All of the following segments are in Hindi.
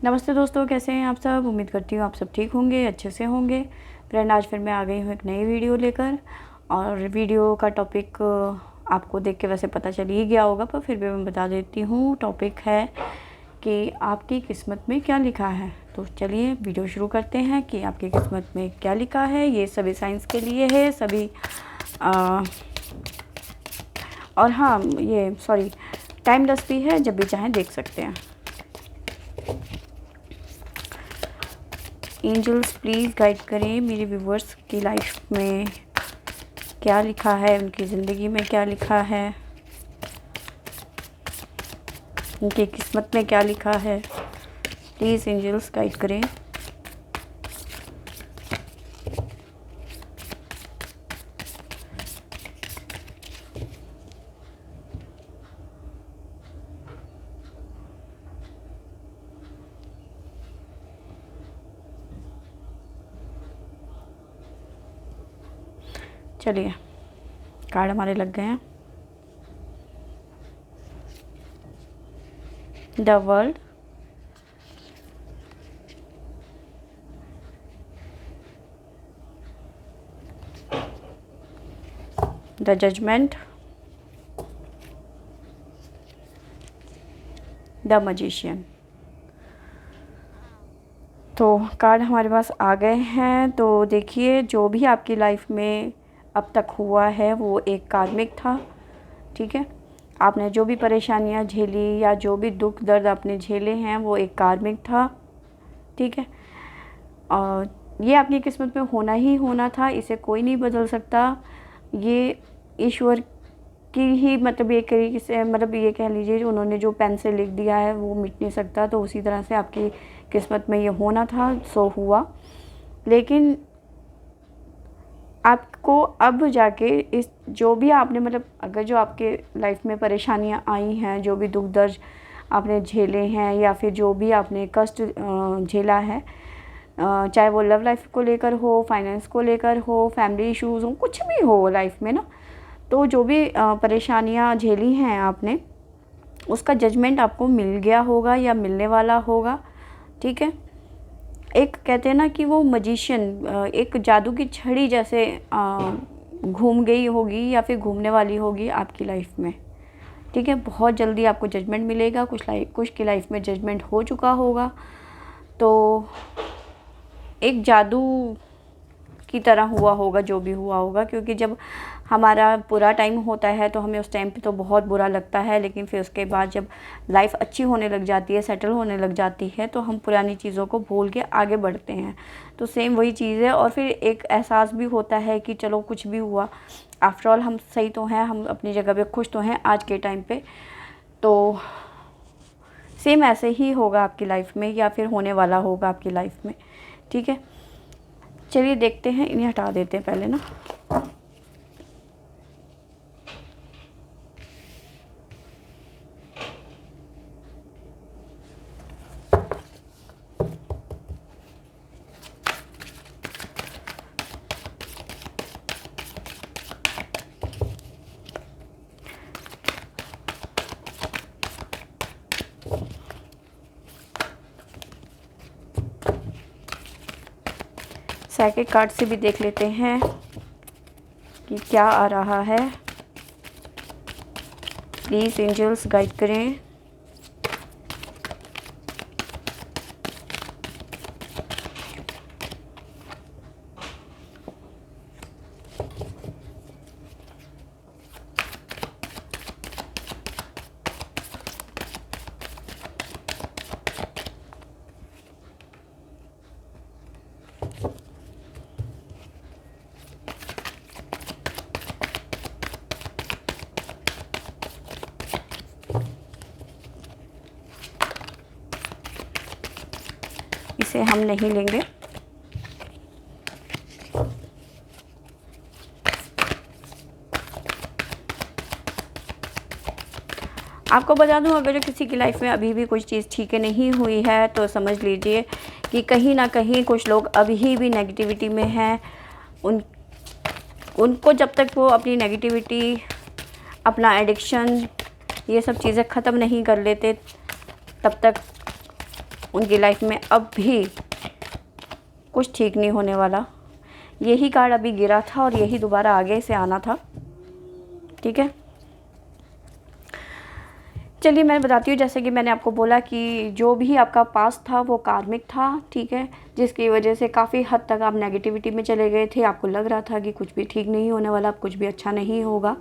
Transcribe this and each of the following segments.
नमस्ते दोस्तों, कैसे हैं आप सब। उम्मीद करती हूँ आप सब ठीक होंगे, अच्छे से होंगे। फ्रेंड, आज फिर मैं आ गई हूँ एक नई वीडियो लेकर। और वीडियो का टॉपिक आपको देख के वैसे पता चल ही गया होगा, पर फिर भी मैं बता देती हूँ। टॉपिक है कि आपकी किस्मत में क्या लिखा है। तो चलिए वीडियो शुरू करते हैं कि आपकी किस्मत में क्या लिखा है। ये सभी साइंस के लिए है, सभी और हाँ, ये सॉरी, टाइमलेस भी है, जब भी चाहें देख सकते हैं। एंजल्स प्लीज़ गाइड करें मेरे व्यूवर्स की लाइफ में क्या लिखा है, उनकी ज़िंदगी में क्या लिखा है, उनकी किस्मत में क्या लिखा है। प्लीज़ एंजल्स गाइड करें। चलिए, कार्ड हमारे लग गए हैं। The world, the judgment, the magician. तो कार्ड हमारे पास आ गए हैं। तो देखिए, जो भी आपकी लाइफ में अब तक हुआ है वो एक कार्मिक था, ठीक है। आपने जो भी परेशानियां झेली या जो भी दुख दर्द आपने झेले हैं वो एक कार्मिक था, ठीक है। और ये आपकी किस्मत में होना ही होना था, इसे कोई नहीं बदल सकता। ये ईश्वर की ही मतलब एक तरीके से मतलब ये कह लीजिए, उन्होंने जो पेन से लिख दिया है वो मिट नहीं सकता। तो उसी तरह से आपकी किस्मत में ये होना था, सो हुआ। लेकिन आपको अब जाके इस जो भी आपने मतलब अगर जो आपके लाइफ में परेशानियां आई हैं, जो भी दुख दर्द आपने झेले हैं या फिर जो भी आपने कष्ट झेला है, चाहे वो लव लाइफ को लेकर हो, फाइनेंस को लेकर हो, फैमिली इश्यूज़ हो, कुछ भी हो लाइफ में ना, तो जो भी परेशानियां झेली हैं आपने, उसका जजमेंट आपको मिल गया होगा या मिलने वाला होगा, ठीक है। एक कहते हैं ना कि वो मजिशियन एक जादू की छड़ी जैसे घूम गई होगी या फिर घूमने वाली होगी आपकी लाइफ में, ठीक है। बहुत जल्दी आपको जजमेंट मिलेगा। कुछ की लाइफ में जजमेंट हो चुका होगा। तो एक जादू की तरह हुआ होगा जो भी हुआ होगा, क्योंकि जब हमारा बुरा टाइम होता है तो हमें उस टाइम पे तो बहुत बुरा लगता है, लेकिन फिर उसके बाद जब लाइफ अच्छी होने लग जाती है, सेटल होने लग जाती है, तो हम पुरानी चीज़ों को भूल के आगे बढ़ते हैं। तो सेम वही चीज़ है। और फिर एक एहसास भी होता है कि चलो कुछ भी हुआ, आफ्टर ऑल हम सही तो हैं, हम अपनी जगह पे खुश तो हैं आज के टाइम पे। तो सेम ऐसे ही होगा आपकी लाइफ में या फिर होने वाला होगा आपकी लाइफ में, ठीक है। चलिए देखते हैं, इन्हें हटा देते हैं पहले ना। साइकिक कार्ड से भी देख लेते हैं कि क्या आ रहा है। प्लीज़ एंजल्स गाइड करें। इसे हम नहीं लेंगे। आपको बता दूं, अगर जो किसी की लाइफ में अभी भी कुछ चीज़ ठीक नहीं हुई है तो समझ लीजिए कि कहीं ना कहीं कुछ लोग अभी भी नेगेटिविटी में हैं। उनको जब तक वो अपनी नेगेटिविटी, अपना एडिक्शन, ये सब चीज़ें ख़त्म नहीं कर लेते, तब तक उनकी लाइफ में अब भी कुछ ठीक नहीं होने वाला। यही कार्ड अभी गिरा था और यही दोबारा आगे से आना था, ठीक है। चलिए मैं बताती हूँ, जैसे कि मैंने आपको बोला कि जो भी आपका पास्ट था वो कार्मिक था, ठीक है, जिसकी वजह से काफ़ी हद तक आप नेगेटिविटी में चले गए थे। आपको लग रहा था कि कुछ भी ठीक नहीं होने वाला, कुछ भी अच्छा नहीं होगा।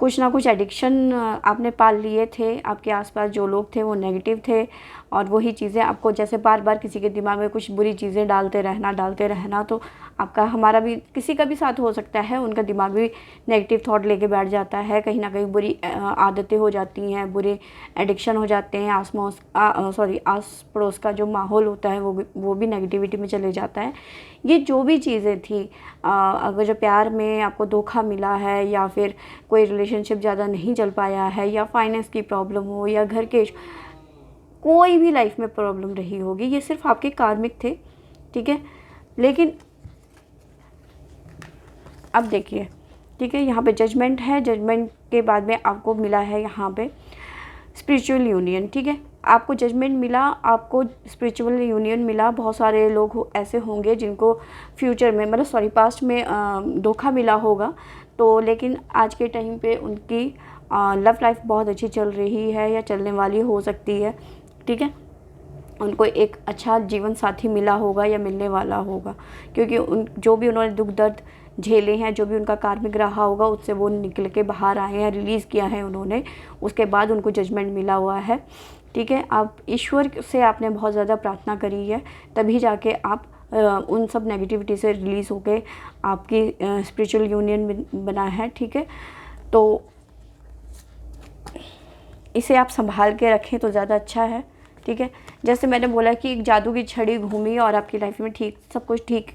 कुछ ना कुछ एडिक्शन आपने पाल लिए थे, आपके आसपास जो लोग थे वो नेगेटिव थे और वही चीज़ें आपको जैसे बार बार किसी के दिमाग में कुछ बुरी चीज़ें डालते रहना, तो आपका हमारा भी किसी का भी साथ हो सकता है, उनका दिमाग भी नेगेटिव थॉट लेके बैठ जाता है, कहीं ना कहीं बुरी आदतें हो जाती हैं, बुरे एडिक्शन हो जाते हैं, आस पड़ोस का जो माहौल होता है वो भी नेगेटिविटी में चले जाता है। ये जो भी चीज़ें थी, अगर जो प्यार में आपको धोखा मिला है या फिर कोई रिलेशनशिप ज़्यादा नहीं चल पाया है या फाइनेंस की प्रॉब्लम हो या घर के कोई भी लाइफ में प्रॉब्लम रही होगी, ये सिर्फ आपके कार्मिक थे, ठीक है। लेकिन अब देखिए, ठीक है, यहाँ पे जजमेंट है, जजमेंट के बाद में आपको मिला है यहाँ पे स्पिरिचुअल यूनियन, ठीक है। आपको जजमेंट मिला, आपको स्पिरिचुअल यूनियन मिला। बहुत सारे लोग ऐसे होंगे जिनको फ्यूचर में पास्ट में धोखा मिला होगा, तो लेकिन आज के टाइम पे उनकी लव लाइफ बहुत अच्छी चल रही है या चलने वाली हो सकती है, ठीक है। उनको एक अच्छा जीवन साथी मिला होगा या मिलने वाला होगा, क्योंकि जो भी उन्होंने दुख दर्द झेले हैं, जो भी उनका कार्मिक रहा होगा, उससे वो निकल के बाहर आए हैं, रिलीज़ किया है उन्होंने, उसके बाद उनको जजमेंट मिला हुआ है, ठीक है। आप ईश्वर से आपने बहुत ज़्यादा प्रार्थना करी है, तभी जाके आप उन सब नेगेटिविटी से रिलीज़ होके आपकी स्पिरिचुअल यूनियन बना है, ठीक है। तो इसे आप संभाल के रखें तो ज़्यादा अच्छा है, ठीक है। जैसे मैंने बोला कि एक जादू की छड़ी घूमी और आपकी लाइफ में सब कुछ ठीक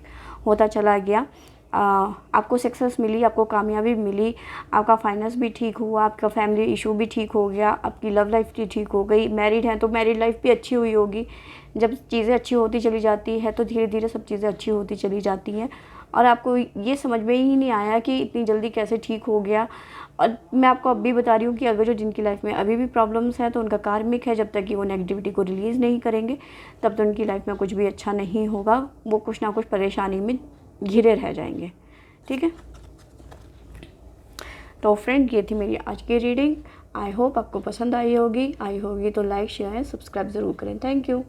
होता चला गया। आपको सक्सेस मिली, आपको कामयाबी मिली, आपका फाइनेंस भी ठीक हुआ, आपका फैमिली इशू भी ठीक हो गया, आपकी लव लाइफ भी ठीक हो गई। मैरिड हैं तो मैरिड लाइफ भी अच्छी हुई होगी। जब चीज़ें अच्छी होती चली जाती है तो धीरे धीरे सब चीज़ें अच्छी होती चली जाती हैं और आपको ये समझ में ही नहीं आया कि इतनी जल्दी कैसे ठीक हो गया। और मैं आपको अब भी बता रही हूँ कि अगर जो जिनकी लाइफ में अभी भी प्रॉब्लम्स हैं तो उनका कार्मिक है, जब तक कि वो नेगेटिविटी को रिलीज़ नहीं करेंगे तब तक उनकी लाइफ में कुछ भी अच्छा नहीं होगा। वो कुछ ना कुछ परेशानी में घिरे रह जाएंगे, ठीक है। तो फ्रेंड, ये थी मेरी आज की रीडिंग। आई होप आपको पसंद आई होगी तो लाइक शेयर एंड सब्सक्राइब ज़रूर करें। Thank you.